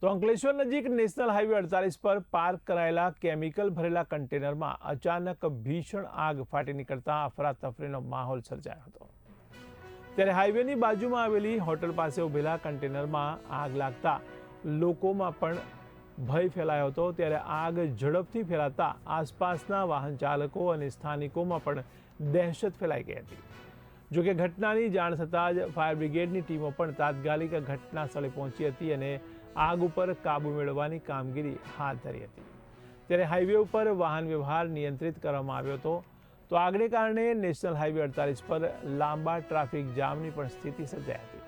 તો અંકલેશ્વર નજીક national highway 48 પર પાર્ક કરાયેલા કેમિકલ ભરેલા કન્ટેનરમાં અચાનક ભીષણ આગ ફાટી નીકળતા અફરાતફરીનો માહોલ સર્જાયો હતો। ત્યારે હાઈવેની બાજુમાં આવેલી હોટલ પાસે ઉભેલા કન્ટેનરમાં આગ લાગતા લોકોમાં પણ ભય ફેલાયો હતો। ત્યારે આગ ઝડપથી ફેલાતા આસપાસના વાહન ચાલકો અને સ્થાનિકોમાં પણ દહેશત ફેલાઈ ગઈ હતી। જોકે ઘટનાની જાણ થતાં જ ફાયર બ્રિગેડની ટીમો પણ તાત્કાલિક ઘટના સ્થળે પહોંચી હતી અને આગ ઉપર કાબુ મેળવવાની કામગીરી હાથ ધરી હતી। ત્યારે હાઈવે ઉપર વાહન વ્યવહાર નિયંત્રિત કરવામાં આવ્યો હતો। તો આગને કારણે નેશનલ હાઈવે 48 પર લાંબા ટ્રાફિક જામની પણ સ્થિતિ સર્જાઈ હતી।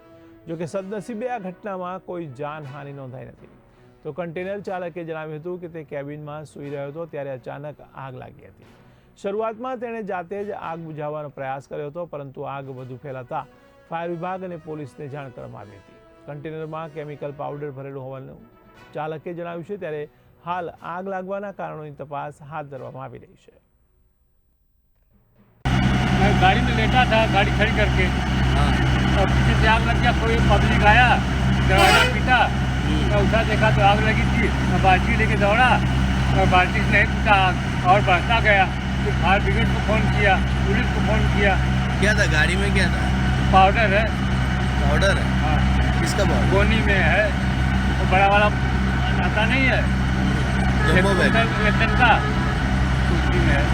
જોકે સદનસીબે આ ઘટનામાં કોઈ જાનહાનિ નોંધાઈ નથી। તો કન્ટેનર ચાલકે જણાવ્યું હતું કે તે કેબિનમાં સૂઈ રહ્યો હતો ત્યારે અચાનક આગ લાગી હતી। શરૂઆતમાં તેણે જાતે જ આગ બુઝાવવાનો પ્રયાસ કર્યો હતો, પરંતુ આગ વધુ ફેલાતા ફાયર વિભાગ અને પોલીસને જાણ કરવામાં આવી હતી। કન્ટેનરમાં કેમિકલ પાવડર ભરેલું હોવાનું ચાલકે જણાવ્યું છે। ત્યારે હાલ આગ लागवाना कारणों तपास हाथ धरવામાં આવી રહી છે। मैं गाड़ी में लेटा था, गाड़ी खड़ी करके, और पीछे से आग लग गया। कोई पब्लिक आया, दरवाजा पीटा, मैं उठा देखा तो आग लगी थी। मैं बाल्टी लेके दौड़ा और बाल्टी से नहीं पीटा आग और बढ़ता गया। फिर फायर ब्रिगेड को फ़ोन किया, पुलिस को फ़ोन किया। क्या था गाड़ी में, क्या था? पाउडर है। पाउडर है? हाँ, किसका पाउडर? गोनी में है, वो बड़ा वाला आता नहीं है, जम्बो बैग। का उसी में है।